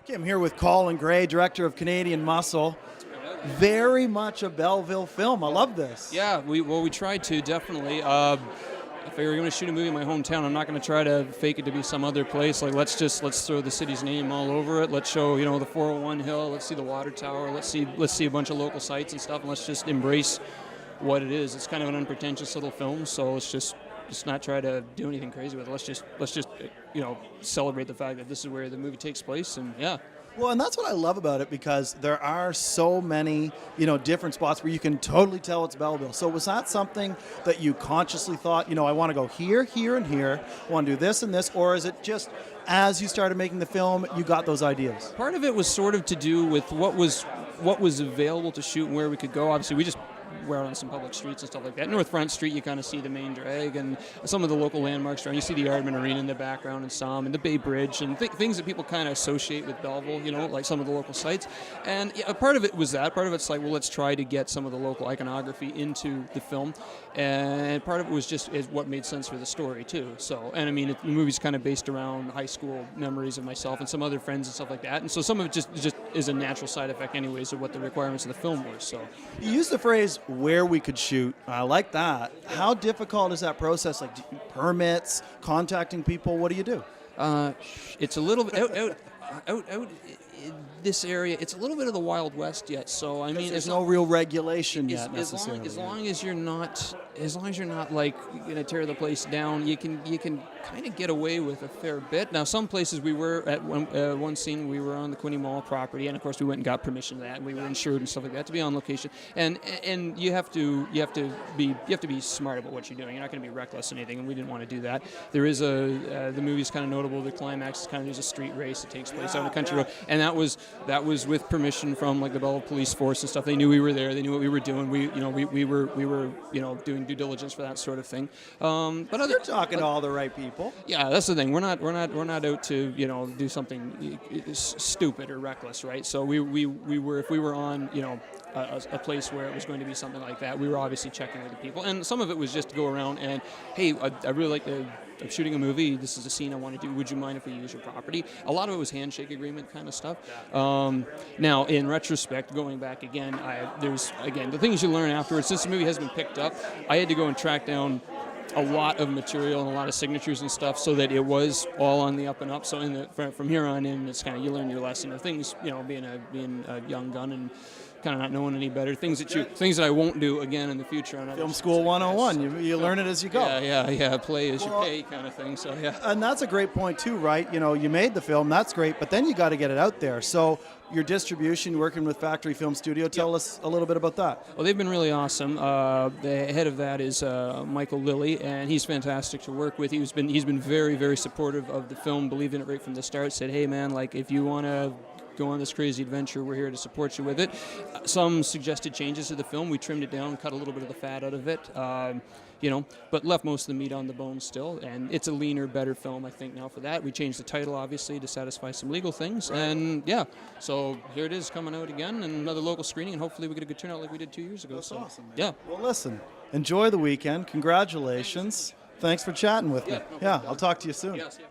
Okay, I'm here with Colin Gray, director of Canadian Muscle. Very much a Belleville film. I love this. Yeah, we tried to, definitely. If we were going to shoot a movie in my hometown, I'm not going to try to fake it to be some other place. Like let's throw the city's name all over it. Let's show the 401 Hill. Let's see the water tower. Let's see a bunch of local sites and stuff. And let's just embrace what it is. It's kind of an unpretentious little film, so let's just not try to do anything crazy with it. Let's just celebrate the fact that this is where the movie takes place, and yeah. Well, and that's what I love about it, because there are so many, different spots where you can totally tell it's Belleville. So was that something that you consciously thought, I want to go here, here, and here, I want to do this and this, or is it just as you started making the film, you got those ideas? Part of it was sort of to do with what was available to shoot and where we could go. Obviously, we're out on some public streets and stuff like that. North Front Street, you kind of see the main drag and some of the local landmarks around. You see the Yardman Arena in the background and some, and the Bay Bridge, and things that people kind of associate with Belleville, like some of the local sites. And yeah, part of it was that. Part of it's like, well, let's try to get some of the local iconography into the film. And part of it was just what made sense for the story, too. So, and I mean, the movie's kind of based around high school memories of myself and some other friends and stuff like that. And so some of it just is a natural side effect anyways of what the requirements of the film were. So you used the phrase where we could shoot. I like that. How difficult is that process? Like permits, contacting people? What do you do? It's a little bit out this area. It's a little bit of the Wild West yet. So I mean, there's no real regulation yet necessarily. As long as you're not like going to tear the place down, you can kind of get away with a fair bit. Now, some places we were at one scene, we were on the Quinte Mall property, and of course we went and got permission to that, and we were insured and stuff like that to be on location. And you have to be smart about what you're doing. You're not going to be reckless or anything, and we didn't want to do that. There is the movie's kind of notable. The climax is there's a street race that takes place on a country road, and that was with permission from like the Belleville Police Force and stuff. They knew we were there. They knew what we were doing. We were doing due diligence for that sort of thing. But you're talking to all the right people. Yeah, that's the thing. We're not out to do something stupid or reckless, right? So we were, if we were on a place where it was going to be something like that, we were obviously checking with the people, and some of it was just to go around and, hey, I really like I'm shooting a movie. This is a scene I want to do. Would you mind if we use your property? A lot of it was handshake agreement kind of stuff. Now, in retrospect, going back again, there's the things you learn afterwards. Since the movie has been picked up, I had to go and track down a lot of material and a lot of signatures and stuff so that it was all on the up and up. So from here on in, it's kind of, you learn your lesson of things, being a young gun and kind of not knowing any better, things that I won't do again in the future. On Film School 101, you learn it as you go. Yeah, play as you pay kind of thing. So yeah, and that's a great point too, right? You made the film, that's great, but then you got to get it out there. So your distribution, working with Factory Film Studio, tell us a little bit about that. Well, they've been really awesome. The head of that is Michael Lilly, and he's fantastic to work with. He's been very, very supportive of the film, believed in it right from the start. Said, hey man, like if you want to go on this crazy adventure, we're here to support you with it. Some suggested changes to the film. We trimmed it down, cut a little bit of the fat out of it, but left most of the meat on the bone still. And it's a leaner, better film, I think, now for that. We changed the title, obviously, to satisfy some legal things. Right. And yeah, so here it is coming out again, and another local screening, and hopefully we get a good turnout like we did 2 years ago. That's awesome, man. Yeah. Well, listen, enjoy the weekend. Congratulations. Thanks for chatting with me. No problem. I'll talk to you soon. Yes, yeah.